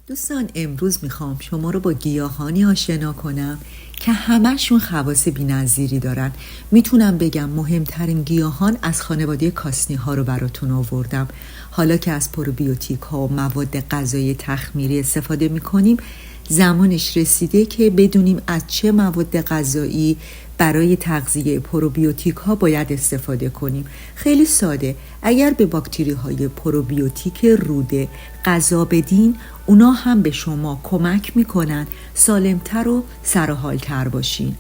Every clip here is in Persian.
دوستان امروز میخوام شما رو با گیاهانی آشنا کنم که همه‌شون خواص بی‌نظیری دارن. میتونم بگم مهمترین گیاهان از خانواده کاسنی ها رو براتون آوردم. حالا که از پروبیوتیک ها و مواد غذایی تخمیری استفاده میکنیم، زمانش رسیده که بدونیم از چه مواد غذایی برای تغذیه پروبیوتیک ها باید استفاده کنیم. خیلی ساده، اگر به باکتری های پروبیوتیک روده غذا بدین، اونا هم به شما کمک میکنن سالمتر و سرحالتر باشین.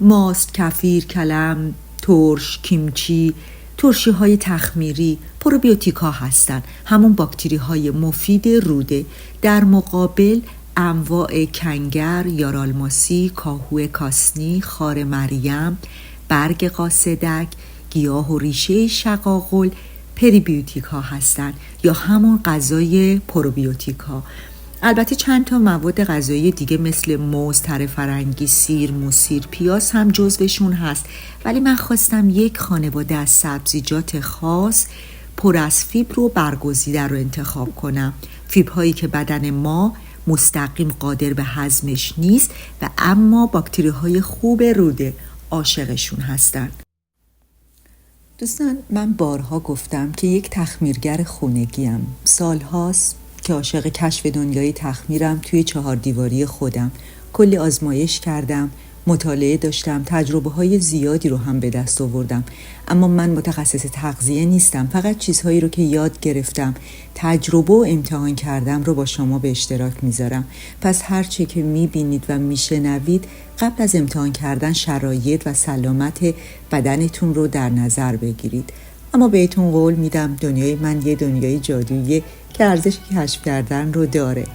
ماست، کفیر، کلم، ترش، کیمچی، ترشی های تخمیری پروبیوتیک ها هستن، همون باکتری های مفید روده. در مقابل انواع کنگر، یارالماسی، کاهو کاسنی، خار مریم، برگ قاصدک، گیاه و ریشه شقاقل پریبیوتیک ها هستن یا همون غذای پروبیوتیک ها. البته چند تا مواد غذایی دیگه مثل موز، تره فرنگی، سیر، موسیر، پیاز هم جزوشون هست، ولی من خواستم یک خانواده از سبزیجات خاص پر از فیبر و برگزیده رو انتخاب کنم. فیبرهایی که بدن ما مستقیم قادر به هضمش نیست و اما باکتری های خوب روده عاشقشون هستن. دوستان، من بارها گفتم که یک تخمیرگر خونگیم. سالهاست که عاشق کشف دنیای تخمیرم. توی 4 دیواری خودم کلی آزمایش کردم، مطالعه داشتم، تجربه های زیادی رو هم به دست آوردم، اما من متخصص تغذیه نیستم. فقط چیزهایی رو که یاد گرفتم، تجربه و امتحان کردم رو با شما به اشتراک میذارم. پس هر چی که میبینید و میشنوید قبل از امتحان کردن شرایط و سلامت بدنتون رو در نظر بگیرید. اما بهتون قول میدم دنیای من یه دنیای جادویی که ارزش کشف کردن رو داره.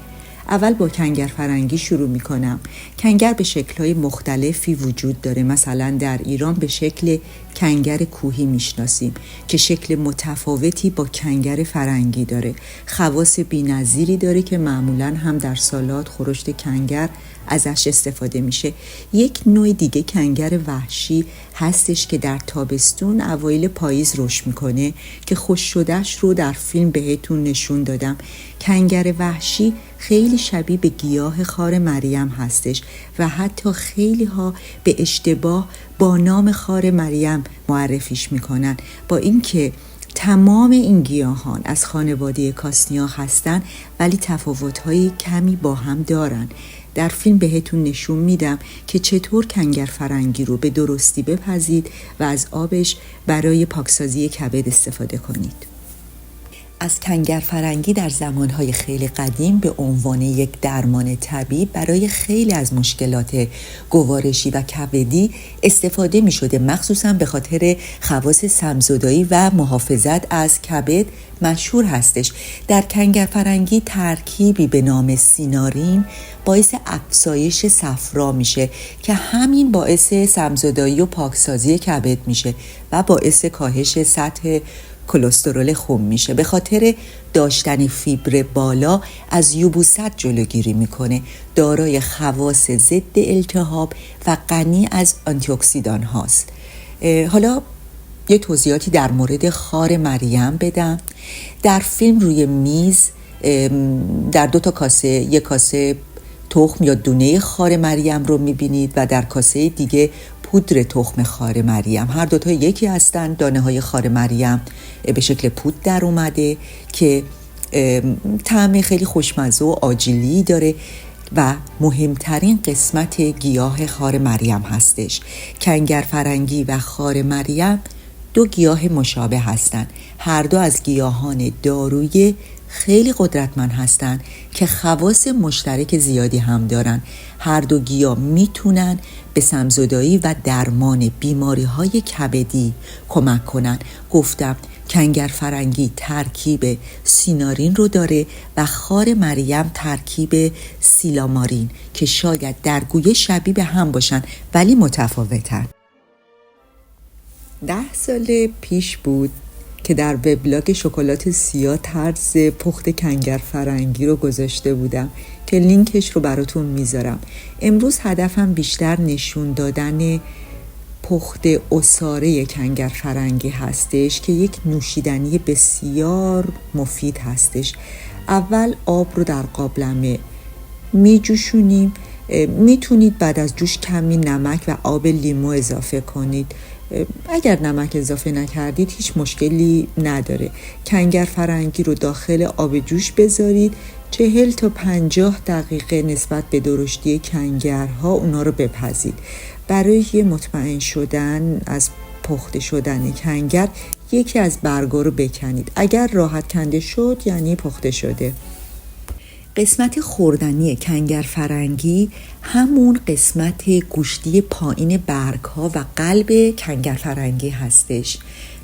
اول با کنگر فرنگی شروع میکنم. کنگر به شکل‌های مختلفی وجود داره. مثلا در ایران به شکل کنگر کوهی میشناسیم که شکل متفاوتی با کنگر فرنگی داره. خواص بی‌نظیری داره که معمولاً هم در سالاد، خورشت کنگر ازش استفاده میشه. یک نوع دیگه کنگر وحشی هستش که در تابستون اوایل پاییز رشد میکنه که خوش شدهش رو در فیلم بهتون نشون دادم. کنگر وحشی خیلی شبیه به گیاه خار مریم هستش و حتی خیلی ها به اشتباه با نام خار مریم معرفیش میکنن، با اینکه تمام این گیاهان از خانواده کاسنیا هستن ولی تفاوت‌های کمی با هم دارن. در فیلم بهتون نشون میدم که چطور کنگر فرنگی رو به درستی بپزید و از آبش برای پاکسازی کبد استفاده کنید. از کنگر فرنگی در زمانهای خیلی قدیم به عنوان یک درمان طبیعی برای خیلی از مشکلات گوارشی و کبدی استفاده می شده، مخصوصا به خاطر خواص سم‌زدایی و محافظت از کبد مشهور هستش. در کنگر فرنگی ترکیبی به نام سینارین باعث افزایش صفرا میشه که همین باعث سم‌زدایی و پاکسازی کبد میشه و باعث کاهش سطح کلسترول خون میشه. به خاطر داشتن فیبر بالا از یبوست جلوگیری میکنه. دارای خواص ضد التهاب و غنی از آنتی اکسیدان هاست. حالا یه توضیحاتی در مورد خار مریم بدم. در فیلم روی میز در 2 تا کاسه، یک کاسه تخم یا دونه خار مریم رو میبینید و در کاسه دیگه پودر تخم خار مریم. هر دوتا یکی هستن. دانه های خار مریم به شکل پودر در اومده که طعم خیلی خوشمزه و آجیلی داره و مهمترین قسمت گیاه خار مریم هستش. کنگر فرنگی و خار مریم 2 گیاه مشابه هستن. هر دو از گیاهان دارویی خیلی قدرتمند هستن که خواص مشترک زیادی هم دارن. هر 2 گیاه میتونن به سم‌زدایی و درمان بیماری‌های کبدی کمک کنن. گفتم کنگر فرنگی ترکیب سینارین رو داره و خار مریم ترکیب سیلامارین که شاید در گویه شبیه به هم باشن ولی متفاوتن. 10 سال پیش بود که در وبلاگ شکلات سیاه طرز پخت کنگر فرنگی رو گذاشته بودم که لینکش رو براتون میذارم. امروز هدفم بیشتر نشون دادن پخت عصاره کنگر فرنگی هستش که یک نوشیدنی بسیار مفید هستش. اول آب رو در قابلمه میجوشونیم. میتونید بعد از جوش کمی نمک و آب لیمو اضافه کنید. اگر نمک اضافه نکردید هیچ مشکلی نداره. کنگر فرنگی رو داخل آب جوش بذارید، 40 تا 50 دقیقه نسبت به درشتی کنگرها اونا رو بپزید. برای مطمئن شدن از پخته شدن کنگر یکی از برگا رو بکنید. اگر راحت کنده شد یعنی پخته شده. قسمت خوردنی کنگر فرنگی همون قسمت گوشتی پایین برگ‌ها و قلب کنگر فرنگی هستش.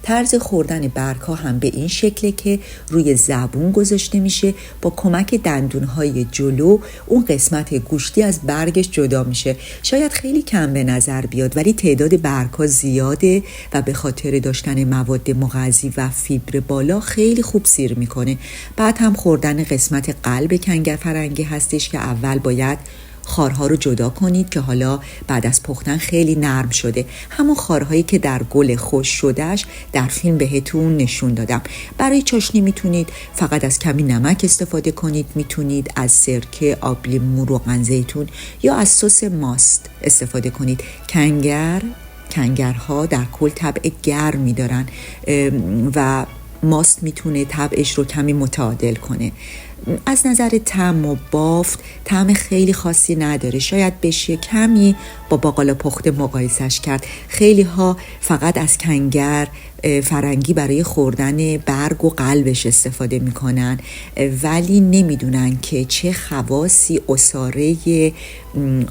طرز خوردن برگ‌ها هم به این شکله که روی زبون گذاشته میشه، با کمک دندون‌های جلو اون قسمت گوشتی از برگش جدا میشه. شاید خیلی کم به نظر بیاد ولی تعداد برگ‌ها زیاده و به خاطر داشتن مواد مغذی و فیبر بالا خیلی خوب سیر میکنه. بعد هم خوردن قسمت قلب کنگر فرنگی هستش که اول باید خارها رو جدا کنید که حالا بعد از پختن خیلی نرم شده. همون خارهایی که در گل خوش شدهش در فیلم بهتون نشون دادم. برای چاشنی میتونید فقط از کمی نمک استفاده کنید، میتونید از سرکه، آب لیمو، روغن زیتون یا از سس ماست استفاده کنید. کنگرها در کل طبع گرمی دارن و ماست میتونه طبعش رو کمی متعادل کنه. از نظر طعم و بافت طعم خیلی خاصی نداره. شاید بشه کمی با باقالا پخته مقایسش کرد. خیلی ها فقط از کنگر فرنگی برای خوردن برگ و قلبش استفاده میکنن ولی نمیدونن که چه خواصی عصاره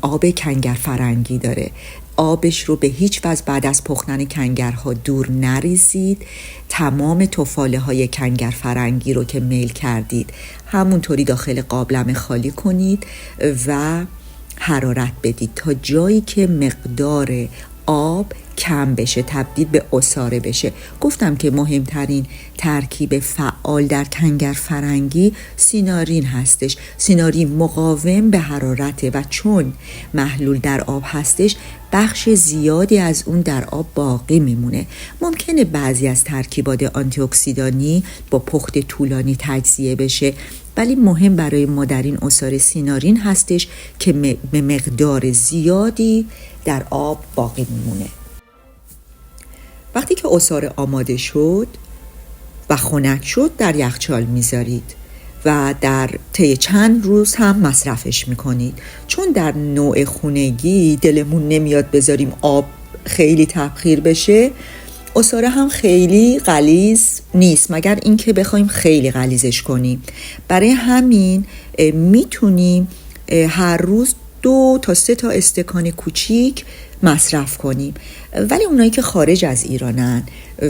آب کنگر فرنگی داره. آبش رو به هیچ وجه بعد از پختن کنگرها دور نریزید. تمام تفاله های کنگر فرنگی رو که میل کردید همونطوری داخل قابلمه خالی کنید و حرارت بدید تا جایی که مقدار آب کم بشه، تبدیل به عصاره بشه. گفتم که مهمترین ترکیب فعال در کنگر فرنگی سینارین هستش. سینارین مقاوم به حرارته و چون محلول در آب هستش بخش زیادی از اون در آب باقی میمونه. ممکنه بعضی از ترکیبات آنتی اکسیدانی با پخت طولانی تجزیه بشه ولی مهم برای ما در این عصاره سینارین هستش که به مقدار زیادی در آب باقی میمونه. وقتی که عصاره آماده شد و خنک شد در یخچال میذارید و در طی چند روز هم مصرفش میکنید. چون در نوع خونگی دلمون نمیاد بذاریم آب خیلی تبخیر بشه، عصاره هم خیلی غلیظ نیست مگر اینکه بخوایم خیلی غلیظش کنیم. برای همین میتونیم هر روز 2 تا 3 تا استکان کوچیک مصرف کنیم. ولی اونایی که خارج از ایرانن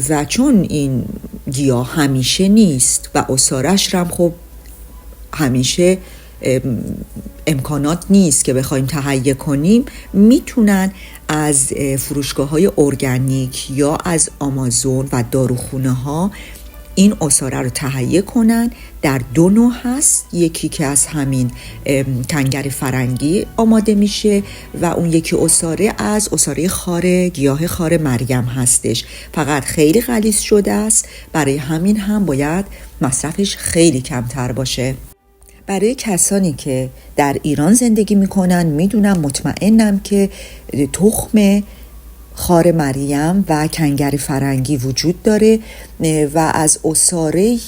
و چون این گیاه همیشه نیست و عصاره‌اش هم خب همیشه امکانات نیست که بخوایم تهیه کنیم، میتونن از فروشگاه‌های ارگانیک یا از آمازون و داروخونه ها این عصاره رو تهیه کنن. در 2 نوع هست، یکی که از همین کنگر فرنگی آماده میشه و اون یکی عصاره از عصاره خار گیاه خار مریم هستش. فقط خیلی غلیظ شده است، برای همین هم باید مصرفش خیلی کمتر باشه. برای کسانی که در ایران زندگی میکنن میدونم، مطمئنم که تخم خار مریم و کنگر فرنگی وجود داره و از عصاره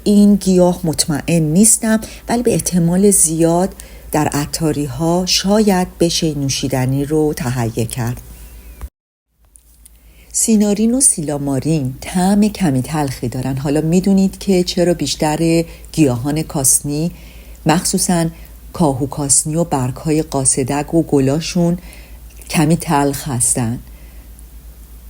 این گیاه مطمئن نیستم ولی به احتمال زیاد در عطاری ها شاید بشه نوشیدنی رو تهیه کرد. سینارین و سیلامارین طعم کمی تلخی دارن. حالا میدونید که چرا بیشتر گیاهان کاسنی مخصوصاً کاهو کاسنی و برگ‌های قاصدک و گلاشون کمی تلخ هستن.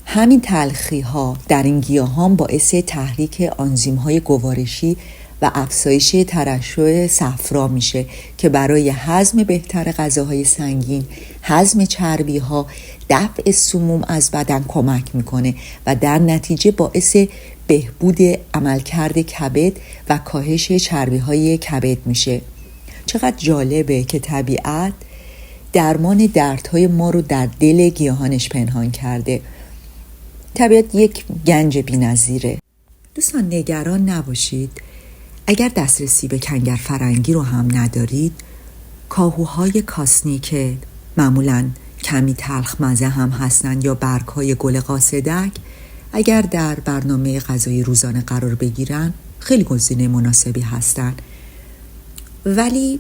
همین تلخی ها در این گیاهان باعث تحریک آنزیم های گوارشی و افزایش ترشح صفرا میشه که برای هضم بهتر غذاهای سنگین، هضم چربی ها، دفع سموم از بدن کمک میکنه و در نتیجه باعث بهبود عملکرد کبد و کاهش چربی های کبد میشه. چقدر جالبه که طبیعت درمان دردهای ما رو در دل گیاهانش پنهان کرده. طبیعت یک گنج بی‌نظیره. دوستان نگران نباشید. اگر دسترسی به کنگر فرنگی رو هم ندارید، کاهوهای کاسنی که معمولاً کمی تلخ مزه هم هستند یا برگ‌های گل قاصدک، اگر در برنامه غذایی روزانه قرار بگیرن خیلی گزینه مناسبی هستند. ولی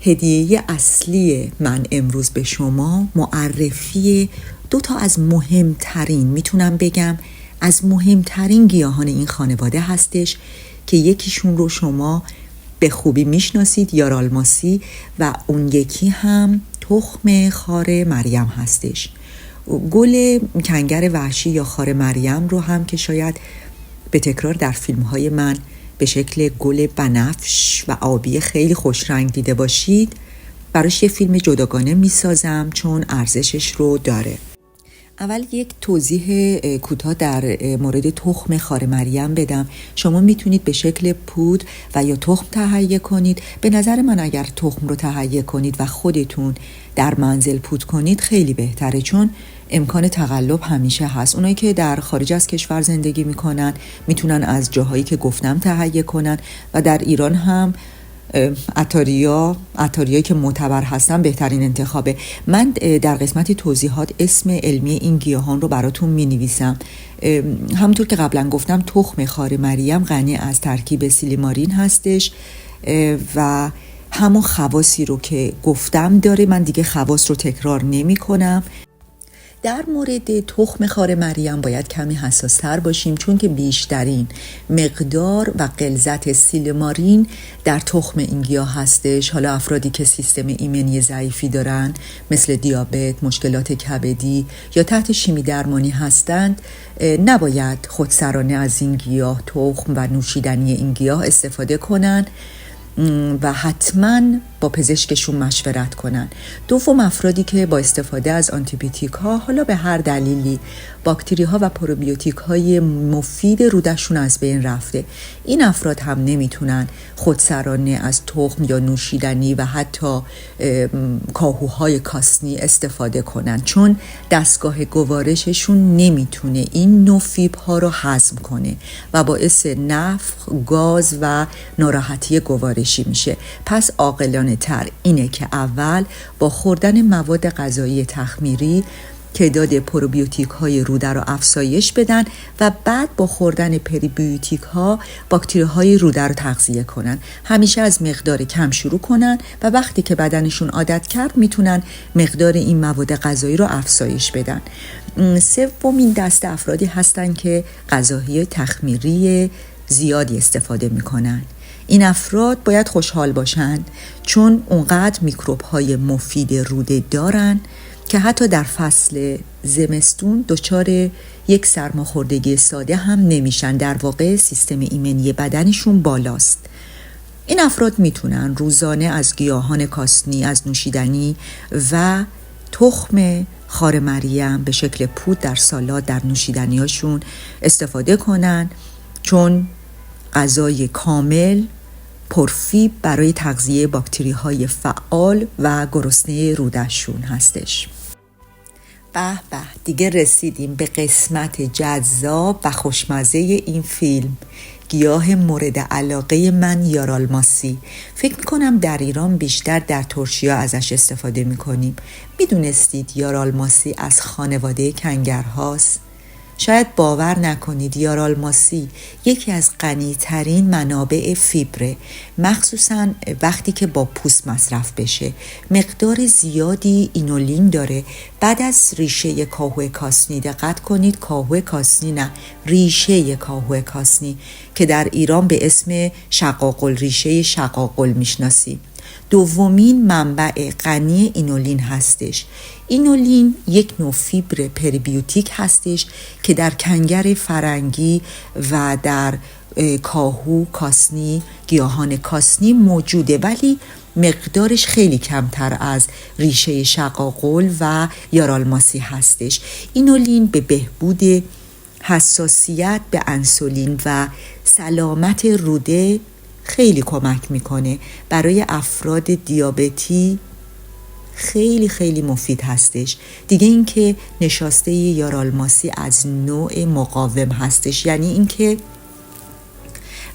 هدیه اصلی من امروز به شما معرفی 2 از مهمترین، میتونم بگم از مهمترین گیاهان این خانواده هستش که یکیشون رو شما به خوبی میشناسید، یارالماسی، و اون یکی هم تخم خار مریم هستش. گل کنگر وحشی یا خار مریم رو هم که شاید به تکرار در فیلم‌های من به شکل گل بنفش و آبی خیلی خوش رنگ دیده باشید، براش یه فیلم جداگانه میسازم چون ارزشش رو داره. اول یک توضیح کوتاه در مورد تخم خار مریم بدم. شما میتونید به شکل پودر و یا تخم تهیه کنید. به نظر من اگر تخم رو تهیه کنید و خودتون در منزل پودر کنید خیلی بهتره، چون امکان تقلب همیشه هست. اونایی که در خارج از کشور زندگی میکنن میتونن از جاهایی که گفتم تهیه کنن و در ایران هم عطاریایی که معتبر هستن بهترین انتخابه. من در قسمت توضیحات اسم علمی این گیاهان رو براتون می نویسم. همونطور که قبلا گفتم تخم خار مریم غنی از ترکیب سیلیمارین هستش و همون خواصی رو که گفتم داره. من دیگه خواص رو تکرار نمی کنم. در مورد تخم خار مریم باید کمی حساس‌تر باشیم، چون که بیشترین مقدار و غلظت سیلیمارین در تخم این گیاه هستش. حالا افرادی که سیستم ایمنی ضعیفی دارن، مثل دیابت، مشکلات کبدی یا تحت شیمی درمانی هستند، نباید خودسرانه از این گیاه، تخم و نوشیدنی این گیاه استفاده کنن و حتما با پزشکشون مشورت کنن. دوم، افرادی که با استفاده از آنتیبیوتیک ها، حالا به هر دلیلی باکتری ها و پروبیوتیک های مفید رودشون از بین رفته، این افراد هم نمیتونن خودسرانه از تخم یا نوشیدنی و حتی کاهوهای کاسنی استفاده کنن، چون دستگاه گوارششون نمیتونه این نوع فیبر ها رو هضم کنه و باعث نفخ، گاز و ناراحتی گوارشی میشه. پس عاقلانه تر اینه که اول با خوردن مواد غذایی تخمیری تعداد پروبیوتیک های روده رو افزایش بدن و بعد با خوردن پریبیوتیک ها باکتری های روده رو تغذیه کنن. همیشه از مقدار کم شروع کنن و وقتی که بدنشون عادت کرد میتونن مقدار این مواد غذایی رو افزایش بدن. سومین دسته افرادی هستن که غذاهای تخمیری زیادی استفاده میکنن. این افراد باید خوشحال باشن، چون اونقدر میکروب های مفید روده دارن که حتی در فصل زمستون دچار یک سرماخوردگی ساده هم نمیشن. در واقع سیستم ایمنی بدنشون بالاست. این افراد میتونن روزانه از گیاهان کاسنی، از نوشیدنی و تخم خار مریم به شکل پودر در سالاد، در نوشیدنیاشون استفاده کنن، چون غذای کامل پرفیبر برای تغذیه باکتری های فعال و گرسنه رودشون هستش. به به، دیگه رسیدیم به قسمت جذاب و خوشمزه این فیلم. گیاه مورد علاقه من، یارالماسی. فکر میکنم در ایران بیشتر در ترشیا ازش استفاده میکنیم. میدونستید یارالماسی از خانواده کنگرهاست؟ شاید باور نکنید، یارالماسی یکی از غنی‌ترین منابع فیبره، مخصوصاً وقتی که با پوست مصرف بشه. مقدار زیادی اینولین داره. بعد از ریشه کاهو کاسنی، دقت کنید، کاهو کاسنی نه، ریشه کاهو کاسنی که در ایران به اسم شقاقل، ریشه شقاقل میشناسیم. دومین منبع غنی اینولین هستش. اینولین یک نوع فیبر پریبیوتیک هستش که در کنگر فرنگی و در کاهو کاسنی، گیاهان کاسنی موجوده، ولی مقدارش خیلی کمتر از ریشه شقاقل و یارالماسی هستش. اینولین به بهبود حساسیت به انسولین و سلامت روده خیلی کمک میکنه. برای افراد دیابتی خیلی خیلی مفید هستش. دیگه اینکه نشاسته یارالماسی از نوع مقاوم هستش، یعنی اینکه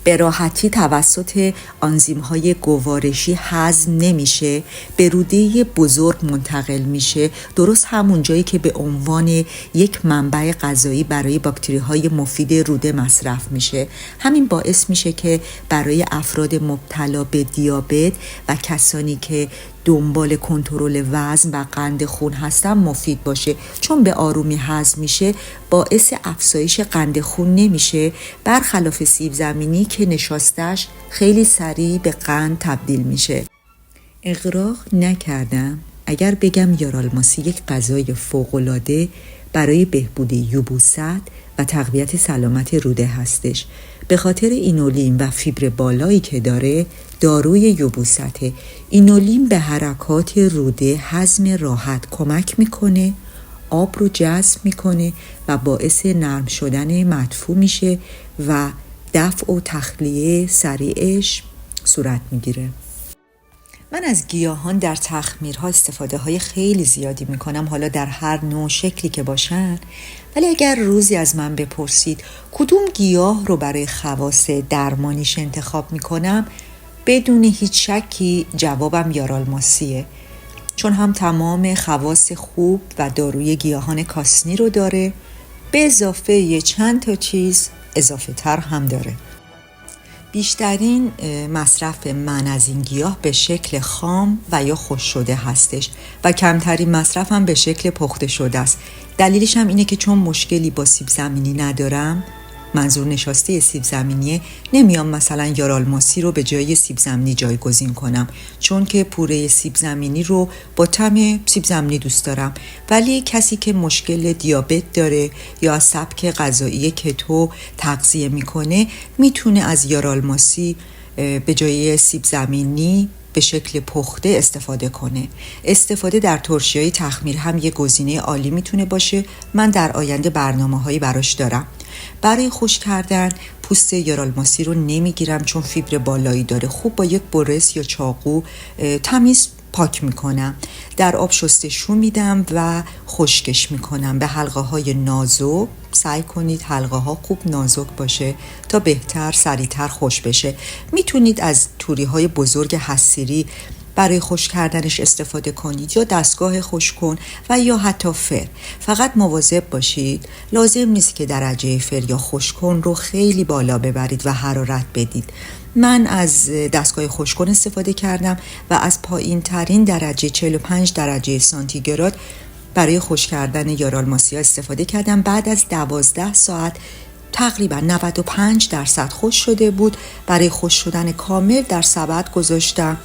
به راحتی توسط آنزیم‌های گوارشی هضم نمیشه، به روده بزرگ منتقل میشه، درست همون جایی که به عنوان یک منبع غذایی برای باکتری‌های مفید روده مصرف میشه. همین باعث میشه که برای افراد مبتلا به دیابت و کسانی که دنبال کنترل وزن و قند خون هستن مفید باشه، چون به آرومی هضم میشه، باعث افزایش قند خون نمیشه، برخلاف سیب زمینی که نشاستش خیلی سریع به قند تبدیل میشه. اغراق نکردم اگر بگم یارالماسی یک غذای فوق‌العاده برای بهبود یبوست و تقویت سلامت روده هستش. به خاطر اینولین و فیبر بالایی که داره، داروی یبوسته. اینولین به حرکات روده هضم راحت کمک میکنه، آب رو جذب میکنه و باعث نرم شدن مدفوع میشه و دفع و تخلیه سریعش صورت میگیره. من از گیاهان در تخمیرها استفاده های خیلی زیادی میکنم، حالا در هر نوع شکلی که باشن. ولی اگر روزی از من بپرسید کدوم گیاه رو برای خواص درمانیش انتخاب میکنم، بدون هیچ شکی جوابم یارالماسیه، چون هم تمام خواص خوب و داروی گیاهان کاسنی رو داره، به اضافه یه چند تا چیز اضافه تر هم داره. بیشترین مصرف من از این گیاه به شکل خام و یا خشک شده هستش و کمترین مصرف هم به شکل پخته شده است. دلیلش هم اینه که چون مشکلی با سیب زمینی ندارم، منظور نشاسته سیب زمینیه، نمیام مثلا یارالماسی رو به جای سیب زمینی جایگزین کنم، چون که پوره سیب زمینی رو با طعم سیب زمینی دوست دارم. ولی کسی که مشکل دیابت داره یا از سبک غذایی کتو تغذیه میکنه، میتونه از یارالماسی به جای سیب زمینی به شکل پخته استفاده کنه. استفاده در ترشی‌های تخمیر هم یه گزینه عالی میتونه باشه. من در آینده برنامه‌هایی براش دارم. برای خشک کردن پوست یارالماسی رو نمیگیرم، چون فیبر بالایی داره. خوب با یک برس یا چاقو تمیز پاک میکنم، در آب شستشو میدم و خشکش میکنم به حلقه های نازک. سعی کنید حلقه ها خوب نازک باشه تا بهتر سریعتر خشک بشه. میتونید از توری های بزرگ حصیری برای خشک کردنش استفاده کنید، یا دستگاه خشک‌کن و یا حتی فر. فقط مواظب باشید لازم نیست که درجه فر یا خشک‌کن رو خیلی بالا ببرید و حرارت بدید. من از دستگاه خشک‌کن استفاده کردم و از پایین ترین درجه 45 درجه سانتیگراد برای خشک کردن یارالماسیا استفاده کردم. بعد از 12 ساعت تقریبا 95% خشک شده بود. برای خشک شدن کامل در سبد گذاشتم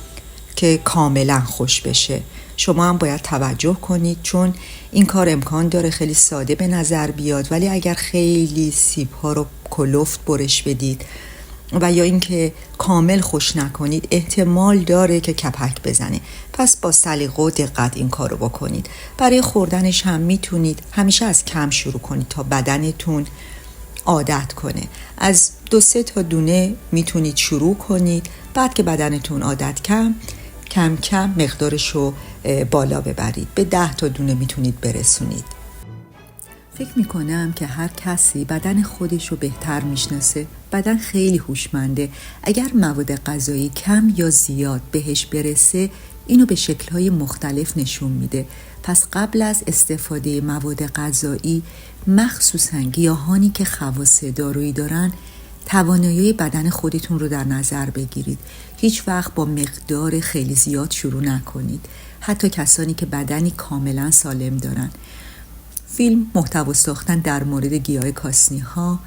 که کاملا خوش بشه. شما هم باید توجه کنید، چون این کار امکان داره خیلی ساده به نظر بیاد، ولی اگر خیلی سیب ها رو کلفت برش بدید و یا اینکه کامل خوش نکنید، احتمال داره که کپک بزنه. پس با سلیقه و دقت این کار رو بکنید. برای خوردنش هم میتونید همیشه از کم شروع کنید تا بدنتون عادت کنه. از 2-3 تا دونه میتونید شروع کنید، بعد که بدنتون عادت کم کم مقدارش رو بالا ببرید. به 10 تا دونه میتونید برسونید. فکر میکنم که هر کسی بدن خودش رو بهتر میشناسه. بدن خیلی هوشمنده. اگر مواد غذایی کم یا زیاد بهش برسه، اینو به شکل‌های مختلف نشون میده. پس قبل از استفاده مواد غذایی، مخصوصاً گیاهانی که خواص دارویی دارن، توانایی بدن خودتون رو در نظر بگیرید. هیچ وقت با مقدار خیلی زیاد شروع نکنید، حتی کسانی که بدنی کاملا سالم دارن. فیلم محتوا ساختن در مورد گیاه کاسنی ها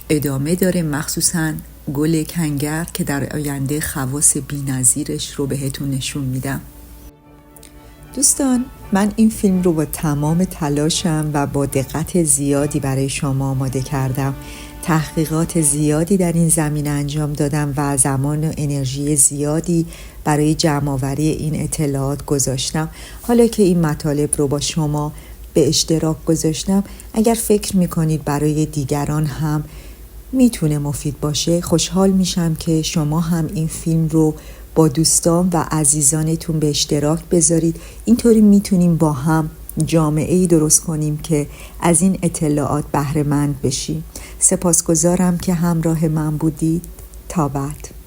ادامه داره، مخصوصا گل کنگر که در آینده خواص بی‌نظیرش رو بهتون نشون میدم. دوستان، من این فیلم رو با تمام تلاشم و با دقت زیادی برای شما آماده کردم. تحقیقات زیادی در این زمینه انجام دادم و زمان و انرژی زیادی برای جمع‌آوری این اطلاعات گذاشتم. حالا که این مطالب رو با شما به اشتراک گذاشتم، اگر فکر میکنید برای دیگران هم میتونه مفید باشه، خوشحال میشم که شما هم این فیلم رو با دوستان و عزیزانتون به اشتراک بذارید. اینطوری میتونیم با هم جامعه‌ای درست کنیم که از این اطلاعات بهره مند بشیم. سپاسگزارم که همراه من بودید. تا بعد.